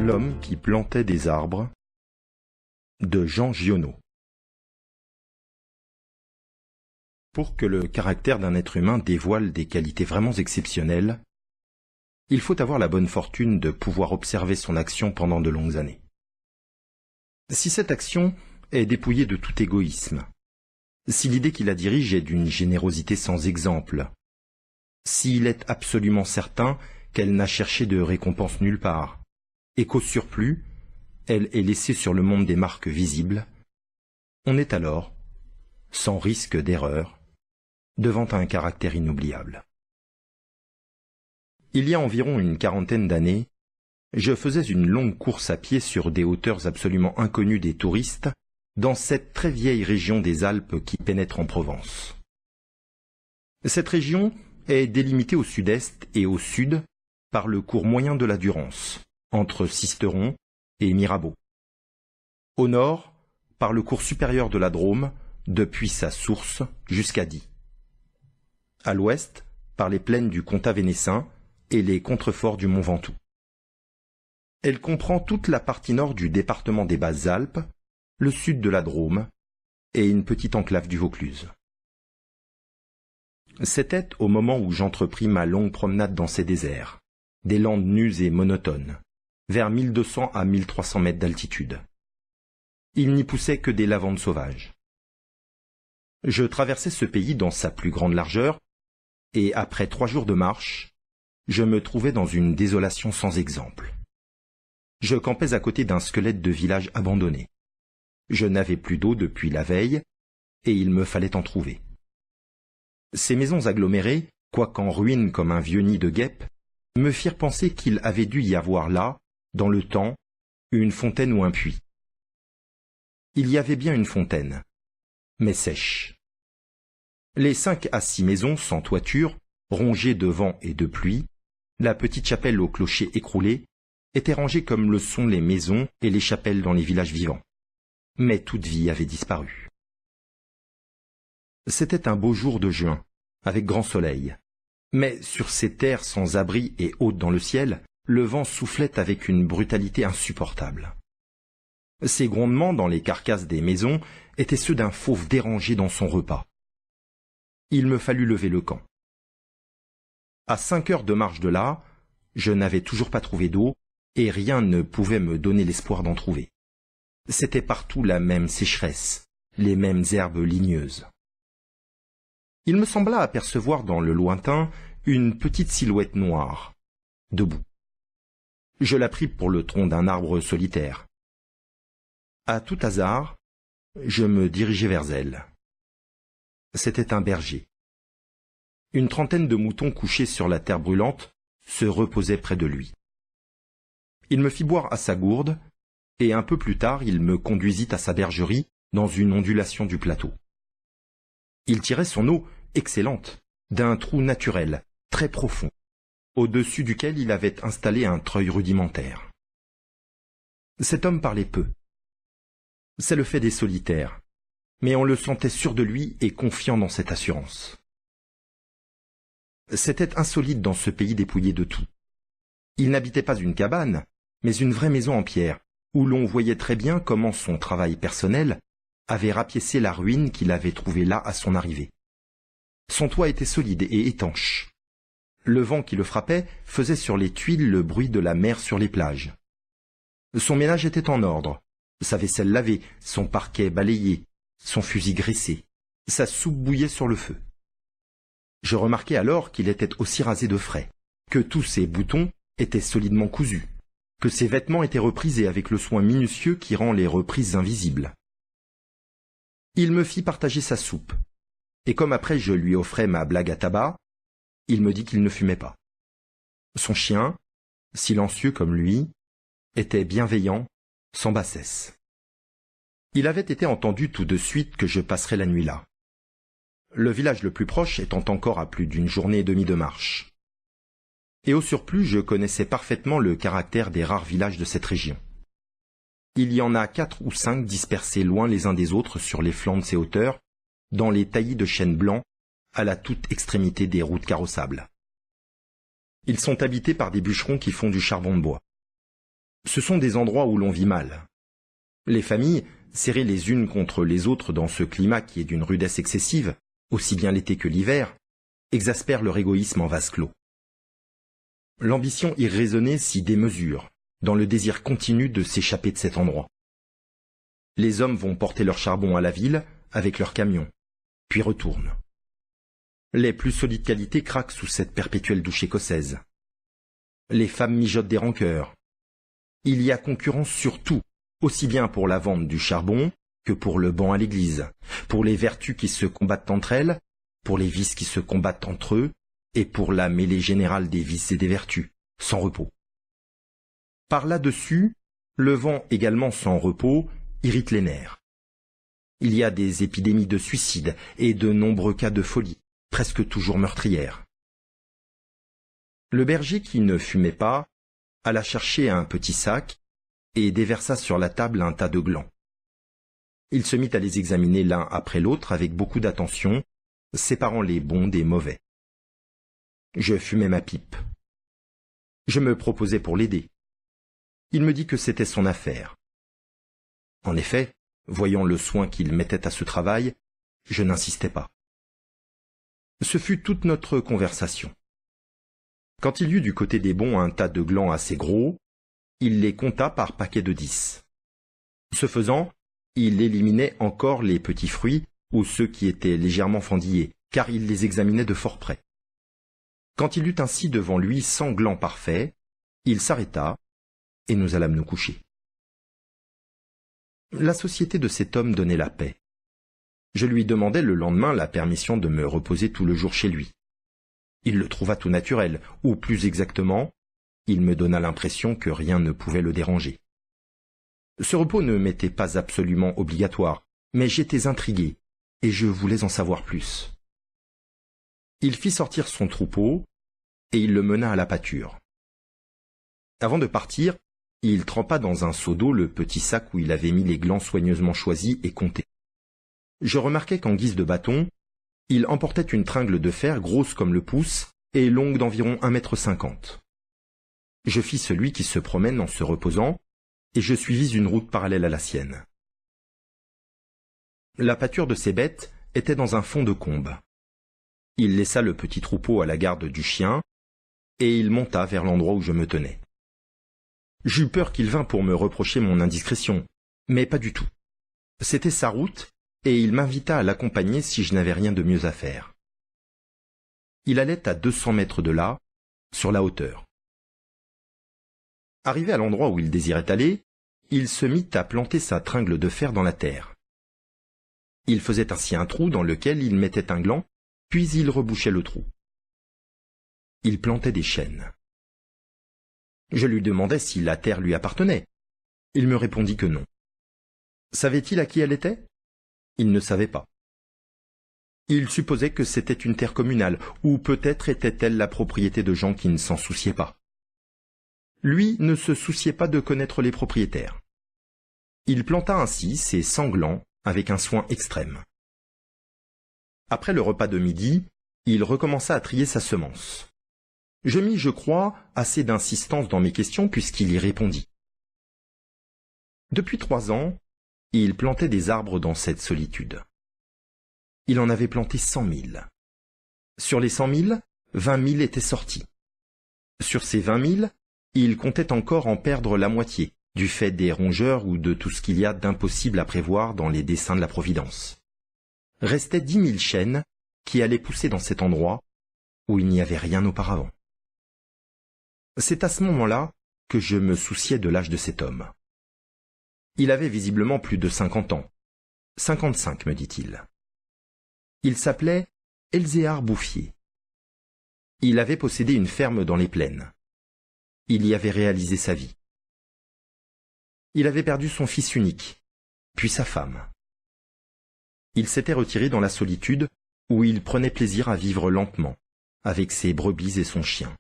L'homme qui plantait des arbres de Jean Giono. Pour que le caractère d'un être humain dévoile des qualités vraiment exceptionnelles, il faut avoir la bonne fortune de pouvoir observer son action pendant de longues années. Si cette action est dépouillée de tout égoïsme, si l'idée qui la dirige est d'une générosité sans exemple, s'il est absolument certain qu'elle n'a cherché de récompense nulle part, et qu'au surplus, elle est laissée sur le monde des marques visibles, on est alors, sans risque d'erreur, devant un caractère inoubliable. Il y a environ une quarantaine d'années, je faisais une longue course à pied sur des hauteurs absolument inconnues des touristes, dans cette très vieille région des Alpes qui pénètre en Provence. Cette région est délimitée au sud-est et au sud par le cours moyen de la Durance, entre Sisteron et Mirabeau. Au nord, par le cours supérieur de la Drôme, depuis sa source jusqu'à Die. À l'ouest, par les plaines du Comtat vénessin et les contreforts du Mont Ventoux. Elle comprend toute la partie nord du département des Basses-Alpes, le sud de la Drôme et une petite enclave du Vaucluse. C'était au moment où j'entrepris ma longue promenade dans ces déserts, des landes nues et monotones, vers 1200 à 1300 mètres d'altitude. Il n'y poussait que des lavandes sauvages. Je traversais ce pays dans sa plus grande largeur, et après 3 jours de marche, je me trouvais dans une désolation sans exemple. Je campais à côté d'un squelette de village abandonné. Je n'avais plus d'eau depuis la veille, et il me fallait en trouver. Ces maisons agglomérées, quoiqu'en ruine comme un vieux nid de guêpes, me firent penser qu'il avait dû y avoir là, dans le temps, une fontaine ou un puits. Il y avait bien une fontaine, mais sèche. Les 5 à 6 maisons sans toiture, rongées de vent et de pluie, la petite chapelle au clocher écroulé, étaient rangées comme le sont les maisons et les chapelles dans les villages vivants. Mais toute vie avait disparu. C'était un beau jour de juin, avec grand soleil. Mais sur ces terres sans abri et hautes dans le ciel, le vent soufflait avec une brutalité insupportable. Ces grondements dans les carcasses des maisons étaient ceux d'un fauve dérangé dans son repas. Il me fallut lever le camp. À 5 heures de marche de là, je n'avais toujours pas trouvé d'eau, et rien ne pouvait me donner l'espoir d'en trouver. C'était partout la même sécheresse, les mêmes herbes ligneuses. Il me sembla apercevoir dans le lointain une petite silhouette noire, debout. Je la pris pour le tronc d'un arbre solitaire. À tout hasard, je me dirigeai vers elle. C'était un berger. Une trentaine de moutons couchés sur la terre brûlante se reposaient près de lui. Il me fit boire à sa gourde, et un peu plus tard il me conduisit à sa bergerie dans une ondulation du plateau. Il tirait son eau, excellente, d'un trou naturel, très profond, au-dessus duquel il avait installé un treuil rudimentaire. Cet homme parlait peu. C'est le fait des solitaires, mais on le sentait sûr de lui et confiant dans cette assurance. C'était insolite dans ce pays dépouillé de tout. Il n'habitait pas une cabane, mais une vraie maison en pierre, où l'on voyait très bien comment son travail personnel avait rapiécé la ruine qu'il avait trouvée là à son arrivée. Son toit était solide et étanche. Le vent qui le frappait faisait sur les tuiles le bruit de la mer sur les plages. Son ménage était en ordre, sa vaisselle lavée, son parquet balayé, son fusil graissé, sa soupe bouillait sur le feu. Je remarquai alors qu'il était aussi rasé de frais, que tous ses boutons étaient solidement cousus, que ses vêtements étaient reprisés avec le soin minutieux qui rend les reprises invisibles. Il me fit partager sa soupe, et comme après je lui offrais ma blague à tabac, il me dit qu'il ne fumait pas. Son chien, silencieux comme lui, était bienveillant, sans bassesse. Il avait été entendu tout de suite que je passerais la nuit là. Le village le plus proche étant encore à plus d'une journée et demie de marche. Et au surplus, je connaissais parfaitement le caractère des rares villages de cette région. Il y en a 4 ou 5 dispersés loin les uns des autres sur les flancs de ces hauteurs, dans les taillis de chênes blancs, à la toute extrémité des routes carrossables. Ils sont habités par des bûcherons qui font du charbon de bois. Ce sont des endroits où l'on vit mal. Les familles, serrées les unes contre les autres dans ce climat qui est d'une rudesse excessive, aussi bien l'été que l'hiver, exaspèrent leur égoïsme en vase clos. L'ambition irraisonnée s'y démesure, dans le désir continu de s'échapper de cet endroit. Les hommes vont porter leur charbon à la ville avec leurs camions, puis retournent. Les plus solides qualités craquent sous cette perpétuelle douche écossaise. Les femmes mijotent des rancœurs. Il y a concurrence sur tout, aussi bien pour la vente du charbon que pour le banc à l'église, pour les vertus qui se combattent entre elles, pour les vices qui se combattent entre eux, et pour la mêlée générale des vices et des vertus, sans repos. Par là-dessus, le vent également sans repos irrite les nerfs. Il y a des épidémies de suicide et de nombreux cas de folie, presque toujours meurtrières. Le berger qui ne fumait pas alla chercher un petit sac et déversa sur la table un tas de glands. Il se mit à les examiner l'un après l'autre avec beaucoup d'attention, séparant les bons des mauvais. Je fumais ma pipe. Je me proposais pour l'aider. Il me dit que c'était son affaire. En effet, voyant le soin qu'il mettait à ce travail, je n'insistais pas. Ce fut toute notre conversation. Quand il y eut du côté des bons un tas de glands assez gros, il les compta par paquets de 10. Ce faisant, il éliminait encore les petits fruits ou ceux qui étaient légèrement fendillés, car il les examinait de fort près. Quand il eut ainsi devant lui 100 glands parfaits, il s'arrêta et nous allâmes nous coucher. La société de cet homme donnait la paix. Je lui demandai le lendemain la permission de me reposer tout le jour chez lui. Il le trouva tout naturel, ou plus exactement, il me donna l'impression que rien ne pouvait le déranger. Ce repos ne m'était pas absolument obligatoire, mais j'étais intrigué, et je voulais en savoir plus. Il fit sortir son troupeau, et il le mena à la pâture. Avant de partir, il trempa dans un seau d'eau le petit sac où il avait mis les glands soigneusement choisis et comptés. Je remarquai qu'en guise de bâton, il emportait une tringle de fer grosse comme le pouce et longue d'environ 1,50 m. Je fis celui qui se promène en se reposant, et je suivis une route parallèle à la sienne. La pâture de ces bêtes était dans un fond de combe. Il laissa le petit troupeau à la garde du chien, et il monta vers l'endroit où je me tenais. J'eus peur qu'il vînt pour me reprocher mon indiscrétion, mais pas du tout. C'était sa route, et il m'invita à l'accompagner si je n'avais rien de mieux à faire. Il allait à 200 mètres de là, sur la hauteur. Arrivé à l'endroit où il désirait aller, il se mit à planter sa tringle de fer dans la terre. Il faisait ainsi un trou dans lequel il mettait un gland, puis il rebouchait le trou. Il plantait des chênes. Je lui demandai si la terre lui appartenait. Il me répondit que non. Savait-il à qui elle était? Il ne savait pas. Il supposait que c'était une terre communale, ou peut-être était-elle la propriété de gens qui ne s'en souciaient pas. Lui ne se souciait pas de connaître les propriétaires. Il planta ainsi ses 100 glands avec un soin extrême. Après le repas de midi, il recommença à trier sa semence. Je mis, je crois, assez d'insistance dans mes questions puisqu'il y répondit. Depuis 3 ans, il plantait des arbres dans cette solitude. Il en avait planté 100 000. Sur les 100 000, 20 000 étaient sortis. Sur ces 20 000, il comptait encore en perdre la moitié, du fait des rongeurs ou de tout ce qu'il y a d'impossible à prévoir dans les desseins de la Providence. Restaient 10 000 chênes qui allaient pousser dans cet endroit où il n'y avait rien auparavant. C'est à ce moment-là que je me souciais de l'âge de cet homme. Il avait visiblement plus de 50 ans. 55, me dit-il. Il s'appelait Elzéar Bouffier. Il avait possédé une ferme dans les plaines. Il y avait réalisé sa vie. Il avait perdu son fils unique, puis sa femme. Il s'était retiré dans la solitude où il prenait plaisir à vivre lentement, avec ses brebis et son chien.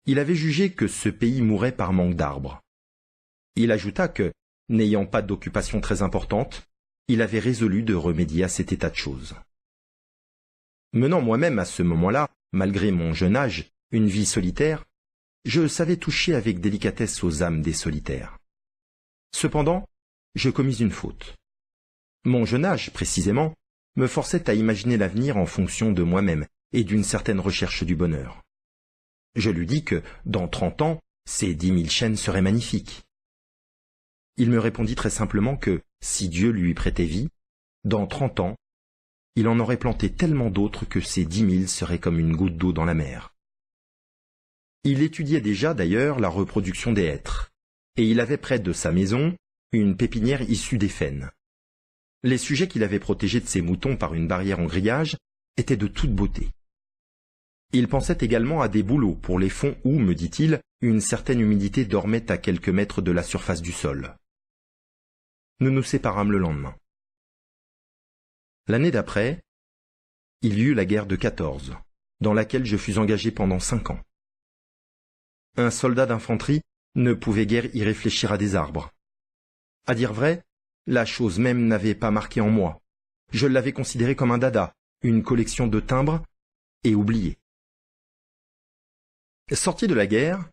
Il avait jugé que ce pays mourait par manque d'arbres. Il ajouta que, n'ayant pas d'occupation très importante, il avait résolu de remédier à cet état de choses. Menant moi-même à ce moment-là, malgré mon jeune âge, une vie solitaire, je savais toucher avec délicatesse aux âmes des solitaires. Cependant, je commis une faute. Mon jeune âge, précisément, me forçait à imaginer l'avenir en fonction de moi-même et d'une certaine recherche du bonheur. Je lui dis que, dans 30 ans, ces 10 000 chênes seraient magnifiques. Il me répondit très simplement que, si Dieu lui prêtait vie, dans 30 ans, il en aurait planté tellement d'autres que ces 10 000 seraient comme une goutte d'eau dans la mer. Il étudiait déjà, d'ailleurs, la reproduction des hêtres, et il avait près de sa maison une pépinière issue des faînes. Les sujets qu'il avait protégés de ses moutons par une barrière en grillage étaient de toute beauté. Il pensait également à des bouleaux pour les fonds où, me dit-il, une certaine humidité dormait à quelques mètres de la surface du sol. Nous nous séparâmes le lendemain. L'année d'après, il y eut la guerre de 14, dans laquelle je fus engagé pendant 5 ans. Un soldat d'infanterie ne pouvait guère y réfléchir à des arbres. À dire vrai, la chose même n'avait pas marqué en moi. Je l'avais considéré comme un dada, une collection de timbres, et oublié. Sorti de la guerre,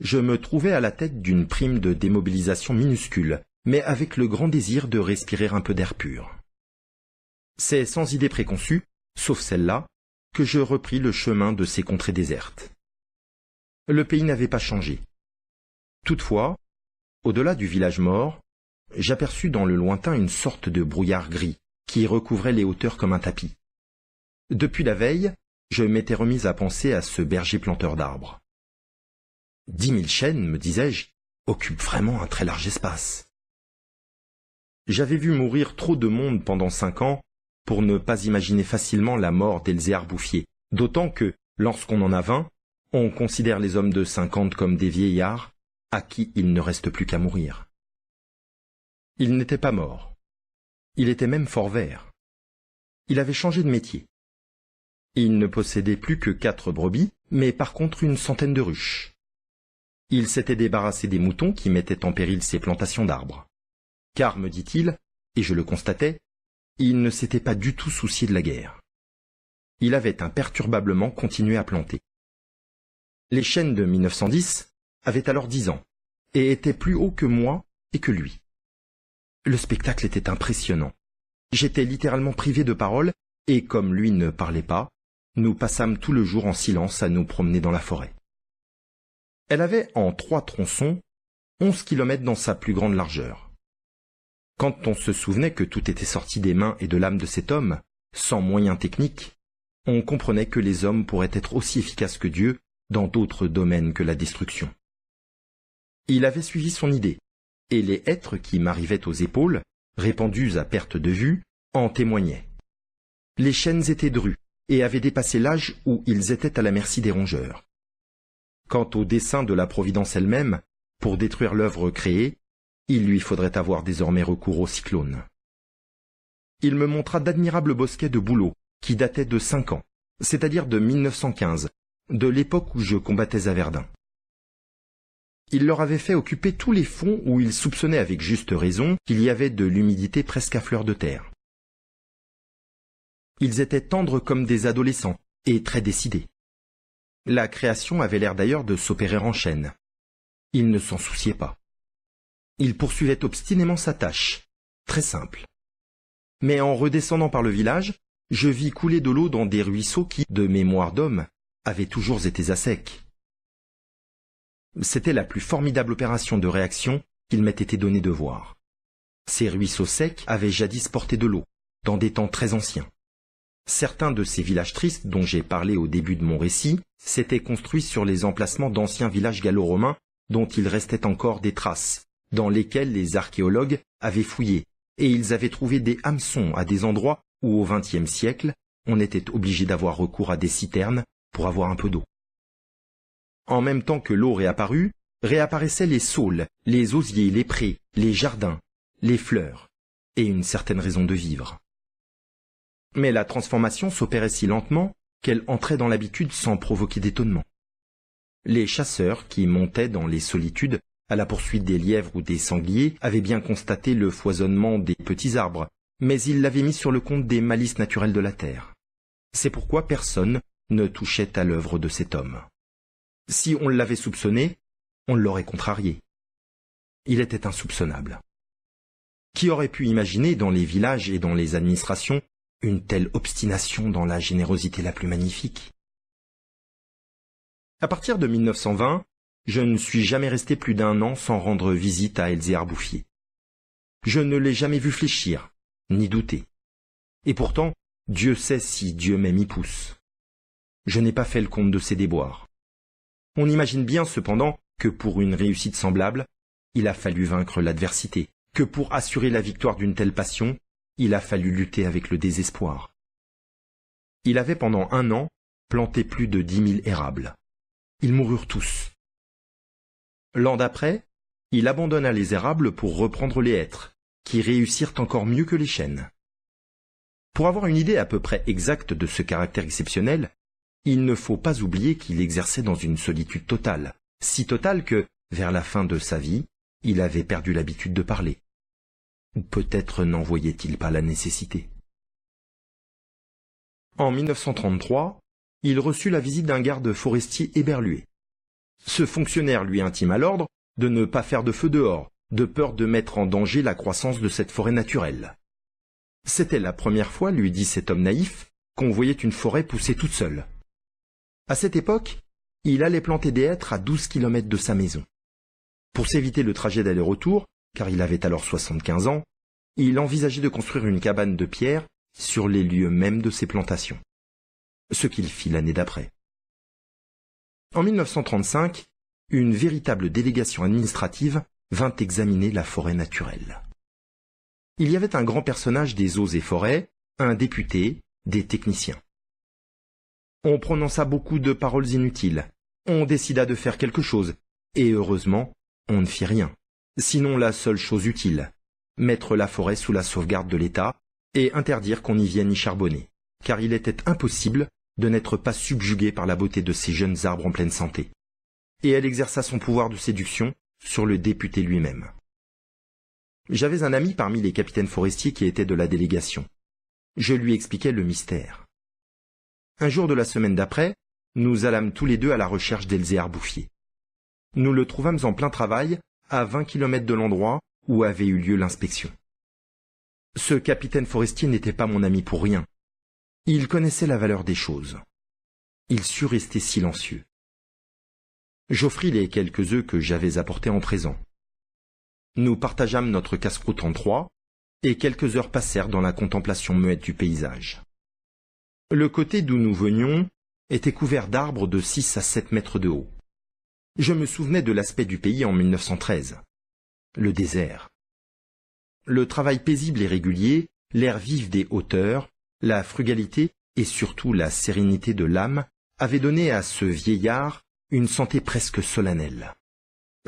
je me trouvais à la tête d'une prime de démobilisation minuscule, mais avec le grand désir de respirer un peu d'air pur. C'est sans idée préconçue, sauf celle-là, que je repris le chemin de ces contrées désertes. Le pays n'avait pas changé. Toutefois, au-delà du village mort, j'aperçus dans le lointain une sorte de brouillard gris qui recouvrait les hauteurs comme un tapis. Depuis la veille, je m'étais remis à penser à ce berger planteur d'arbres. 10 000 chênes, me disais-je, occupent vraiment un très large espace. J'avais vu mourir trop de monde pendant 5 ans pour ne pas imaginer facilement la mort d'Elzéar Bouffier, d'autant que, lorsqu'on en a 20, on considère les hommes de 50 comme des vieillards à qui il ne reste plus qu'à mourir. Il n'était pas mort. Il était même fort vert. Il avait changé de métier. Il ne possédait plus que 4 brebis, mais par contre une centaine de ruches. Il s'était débarrassé des moutons qui mettaient en péril ses plantations d'arbres. Car, me dit-il, et je le constatais, il ne s'était pas du tout soucié de la guerre. Il avait imperturbablement continué à planter. Les chênes de 1910 avaient alors 10 ans, et étaient plus hauts que moi et que lui. Le spectacle était impressionnant. J'étais littéralement privé de parole, et comme lui ne parlait pas, nous passâmes tout le jour en silence à nous promener dans la forêt. Elle avait en 3 tronçons 11 kilomètres dans sa plus grande largeur. Quand on se souvenait que tout était sorti des mains et de l'âme de cet homme, sans moyens techniques, on comprenait que les hommes pourraient être aussi efficaces que Dieu dans d'autres domaines que la destruction. Il avait suivi son idée, et les hêtres qui m'arrivaient aux épaules, répandus à perte de vue, en témoignaient. Les chênes étaient drus et avaient dépassé l'âge où ils étaient à la merci des rongeurs. Quant au dessein de la Providence elle-même, pour détruire l'œuvre créée, il lui faudrait avoir désormais recours au cyclone. Il me montra d'admirables bosquets de bouleaux qui dataient de 5 ans, c'est-à-dire de 1915, de l'époque où je combattais à Verdun. Il leur avait fait occuper tous les fonds où il soupçonnait avec juste raison qu'il y avait de l'humidité presque à fleur de terre. Ils étaient tendres comme des adolescents et très décidés. La création avait l'air d'ailleurs de s'opérer en chaîne. Il ne s'en souciait pas. Il poursuivait obstinément sa tâche, très simple. Mais en redescendant par le village, je vis couler de l'eau dans des ruisseaux qui, de mémoire d'homme, avaient toujours été à sec. C'était la plus formidable opération de réaction qu'il m'ait été donné de voir. Ces ruisseaux secs avaient jadis porté de l'eau, dans des temps très anciens. Certains de ces villages tristes dont j'ai parlé au début de mon récit s'étaient construits sur les emplacements d'anciens villages gallo-romains dont il restait encore des traces, dans lesquels les archéologues avaient fouillé, et ils avaient trouvé des hameçons à des endroits où au XXe siècle, on était obligé d'avoir recours à des citernes pour avoir un peu d'eau. En même temps que l'eau réapparut, réapparaissaient les saules, les osiers, les prés, les jardins, les fleurs, et une certaine raison de vivre. Mais la transformation s'opérait si lentement qu'elle entrait dans l'habitude sans provoquer d'étonnement. Les chasseurs qui montaient dans les solitudes à la poursuite des lièvres ou des sangliers avaient bien constaté le foisonnement des petits arbres, mais ils l'avaient mis sur le compte des malices naturelles de la terre. C'est pourquoi personne ne touchait à l'œuvre de cet homme. Si on l'avait soupçonné, on l'aurait contrarié. Il était insoupçonnable. Qui aurait pu imaginer dans les villages et dans les administrations une telle obstination dans la générosité la plus magnifique? À partir de 1920, je ne suis jamais resté plus d'1 an sans rendre visite à Elzéar Bouffier. Je ne l'ai jamais vu fléchir, ni douter. Et pourtant, Dieu sait si Dieu même y pousse. Je n'ai pas fait le compte de ses déboires. On imagine bien cependant que pour une réussite semblable, il a fallu vaincre l'adversité, que pour assurer la victoire d'une telle passion, il a fallu lutter avec le désespoir. Il avait pendant 1 an planté plus de 10 000 érables. Ils moururent tous. L'an d'après, il abandonna les érables pour reprendre les hêtres, qui réussirent encore mieux que les chênes. Pour avoir une idée à peu près exacte de ce caractère exceptionnel, il ne faut pas oublier qu'il exerçait dans une solitude totale, si totale que, vers la fin de sa vie, il avait perdu l'habitude de parler. Ou peut-être n'en voyait-il pas la nécessité. En 1933, il reçut la visite d'un garde forestier éberlué. Ce fonctionnaire lui intima l'ordre de ne pas faire de feu dehors, de peur de mettre en danger la croissance de cette forêt naturelle. C'était la première fois, lui dit cet homme naïf, qu'on voyait une forêt pousser toute seule. À cette époque, il allait planter des hêtres à 12 kilomètres de sa maison. Pour s'éviter le trajet d'aller-retour, car il avait alors 75 ans, il envisageait de construire une cabane de pierre sur les lieux mêmes de ses plantations. Ce qu'il fit l'année d'après. En 1935, une véritable délégation administrative vint examiner la forêt naturelle. Il y avait un grand personnage des eaux et forêts, un député, des techniciens. On prononça beaucoup de paroles inutiles. On décida de faire quelque chose, et heureusement, on ne fit rien. Sinon la seule chose utile, mettre la forêt sous la sauvegarde de l'État et interdire qu'on y vienne y charbonner, car il était impossible de n'être pas subjugué par la beauté de ces jeunes arbres en pleine santé. Et elle exerça son pouvoir de séduction sur le député lui-même. J'avais un ami parmi les capitaines forestiers qui étaient de la délégation. Je lui expliquai le mystère. Un jour de la semaine d'après, nous allâmes tous les deux à la recherche d'Elzéar Bouffier. Nous le trouvâmes en plein travail, à 20 kilomètres de l'endroit où avait eu lieu l'inspection. Ce capitaine forestier n'était pas mon ami pour rien. Il connaissait la valeur des choses. Il sut rester silencieux. J'offris les quelques œufs que j'avais apportés en présent. Nous partageâmes notre casse-croûte en 3, et quelques heures passèrent dans la contemplation muette du paysage. Le côté d'où nous venions était couvert d'arbres de 6 à 7 mètres de haut. Je me souvenais de l'aspect du pays en 1913. Le désert. Le travail paisible et régulier, l'air vif des hauteurs, la frugalité et surtout la sérénité de l'âme avaient donné à ce vieillard une santé presque solennelle.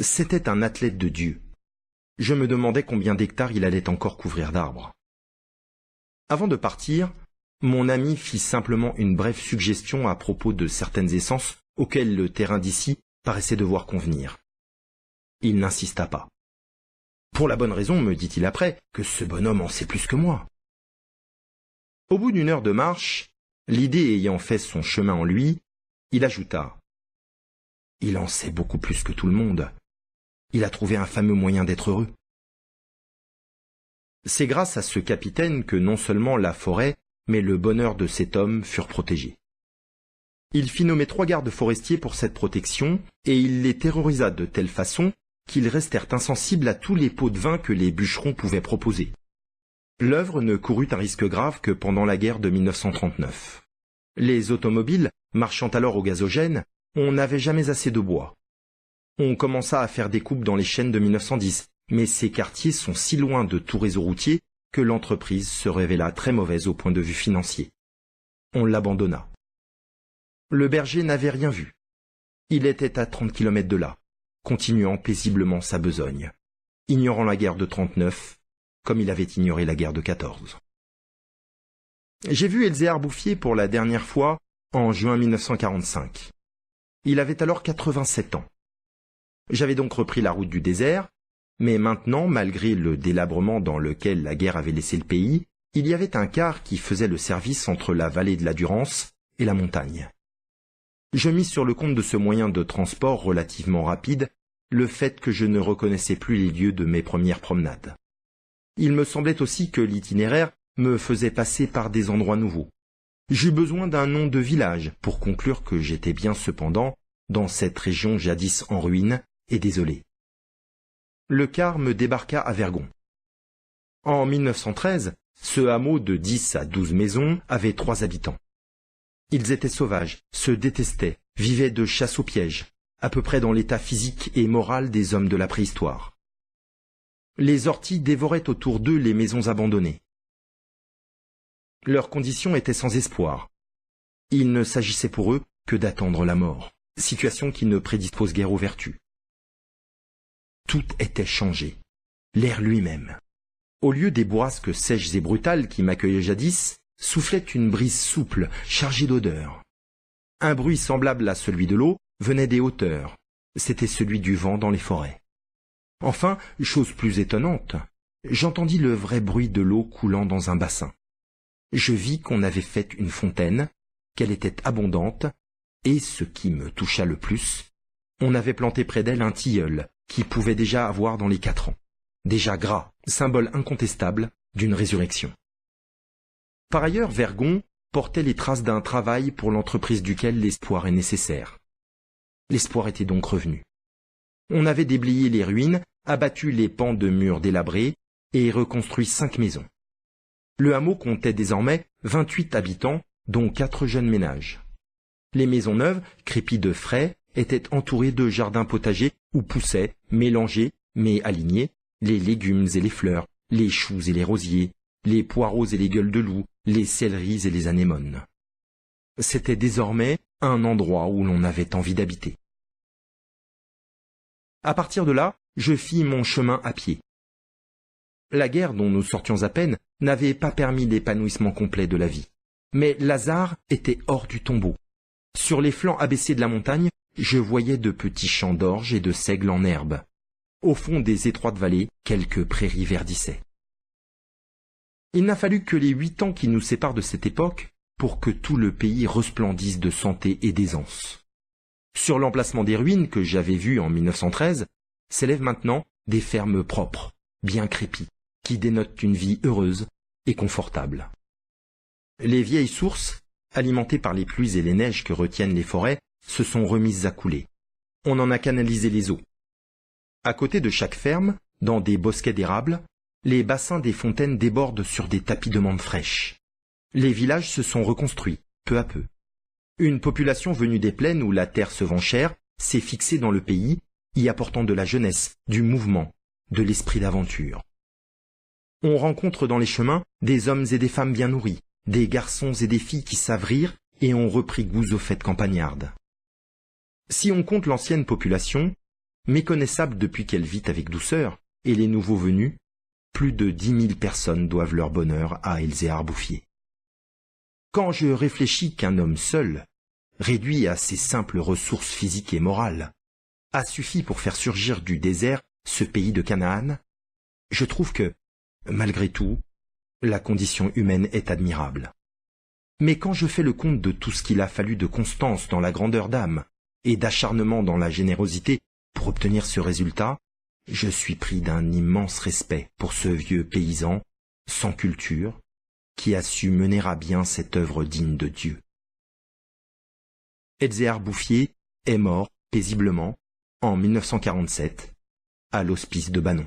C'était un athlète de Dieu. Je me demandais combien d'hectares il allait encore couvrir d'arbres. Avant de partir, mon ami fit simplement une brève suggestion à propos de certaines essences auxquelles le terrain d'ici paraissait devoir convenir. Il n'insista pas. Pour la bonne raison, me dit-il après, que ce bonhomme en sait plus que moi. Au bout d'1 heure de marche, l'idée ayant fait son chemin en lui, il ajouta « Il en sait beaucoup plus que tout le monde. Il a trouvé un fameux moyen d'être heureux. » C'est grâce à ce capitaine que non seulement la forêt, mais le bonheur de cet homme furent protégés. Il fit nommer 3 gardes forestiers pour cette protection, et il les terrorisa de telle façon qu'ils restèrent insensibles à tous les pots de vin que les bûcherons pouvaient proposer. L'œuvre ne courut un risque grave que pendant la guerre de 1939. Les automobiles, marchant alors au gazogène, on n'avait jamais assez de bois. On commença à faire des coupes dans les chênes de 1910, mais ces quartiers sont si loin de tout réseau routier que l'entreprise se révéla très mauvaise au point de vue financier. On l'abandonna. Le berger n'avait rien vu. Il était à 30 kilomètres de là, continuant paisiblement sa besogne, ignorant la guerre de 39, comme il avait ignoré la guerre de 14. J'ai vu Elzéar Bouffier pour la dernière fois en juin 1945. Il avait alors 87 ans. J'avais donc repris la route du désert, mais maintenant, malgré le délabrement dans lequel la guerre avait laissé le pays, il y avait un quart qui faisait le service entre la vallée de la Durance et la montagne. Je mis sur le compte de ce moyen de transport relativement rapide le fait que je ne reconnaissais plus les lieux de mes premières promenades. Il me semblait aussi que l'itinéraire me faisait passer par des endroits nouveaux. J'eus besoin d'un nom de village pour conclure que j'étais bien cependant dans cette région jadis en ruine et désolée. Le car me débarqua à Vergon. En 1913, ce hameau de 10 à 12 maisons avait 3 habitants. Ils étaient sauvages, se détestaient, vivaient de chasse au piège, à peu près dans l'état physique et moral des hommes de la préhistoire. Les orties dévoraient autour d'eux les maisons abandonnées. Leurs conditions étaient sans espoir. Il ne s'agissait pour eux que d'attendre la mort, situation qui ne prédispose guère aux vertus. Tout était changé, l'air lui-même. Au lieu des bourrasques sèches et brutales qui m'accueillaient jadis, soufflait une brise souple, chargée d'odeurs. Un bruit semblable à celui de l'eau venait des hauteurs. C'était celui du vent dans les forêts. Enfin, chose plus étonnante, j'entendis le vrai bruit de l'eau coulant dans un bassin. Je vis qu'on avait fait une fontaine, qu'elle était abondante, et, ce qui me toucha le plus, on avait planté près d'elle un tilleul qui pouvait déjà avoir dans les 4 ans. Déjà gras, symbole incontestable d'une résurrection. Par ailleurs, Vergon portait les traces d'un travail pour l'entreprise duquel l'espoir est nécessaire. L'espoir était donc revenu. On avait déblayé les ruines, abattu les pans de murs délabrés et reconstruit 5 maisons. Le hameau comptait désormais 28 habitants, dont 4 jeunes ménages. Les maisons neuves, crépies de frais, étaient entourées de jardins potagers où poussaient, mélangés mais alignés, les légumes et les fleurs, les choux et les rosiers, les poireaux et les gueules de loup, les céleris et les anémones. C'était désormais un endroit où l'on avait envie d'habiter. À partir de là, je fis mon chemin à pied. La guerre dont nous sortions à peine n'avait pas permis l'épanouissement complet de la vie. Mais Lazare était hors du tombeau. Sur les flancs abaissés de la montagne, je voyais de petits champs d'orge et de seigle en herbe. Au fond des étroites vallées, quelques prairies verdissaient. Il n'a fallu que les 8 ans qui nous séparent de cette époque pour que tout le pays resplendisse de santé et d'aisance. Sur l'emplacement des ruines que j'avais vues en 1913, s'élèvent maintenant des fermes propres, bien crépies, qui dénotent une vie heureuse et confortable. Les vieilles sources, alimentées par les pluies et les neiges que retiennent les forêts, se sont remises à couler. On en a canalisé les eaux. À côté de chaque ferme, dans des bosquets d'érables, les bassins des fontaines débordent sur des tapis de menthe fraîche. Les villages se sont reconstruits, peu à peu. Une population venue des plaines où la terre se vend chère s'est fixée dans le pays, y apportant de la jeunesse, du mouvement, de l'esprit d'aventure. On rencontre dans les chemins des hommes et des femmes bien nourris, des garçons et des filles qui savent rire et ont repris goût aux fêtes campagnardes. Si on compte l'ancienne population, méconnaissable depuis qu'elle vit avec douceur, et les nouveaux venus, plus de 10 000 personnes doivent leur bonheur à Elzéar-Bouffier. Quand je réfléchis qu'un homme seul, réduit à ses simples ressources physiques et morales, a suffi pour faire surgir du désert ce pays de Canaan, je trouve que, malgré tout, la condition humaine est admirable. Mais quand je fais le compte de tout ce qu'il a fallu de constance dans la grandeur d'âme et d'acharnement dans la générosité pour obtenir ce résultat, je suis pris d'un immense respect pour ce vieux paysan, sans culture, qui a su mener à bien cette œuvre digne de Dieu. Elzéar-Bouffier est mort paisiblement en 1947 à l'hospice de Banon.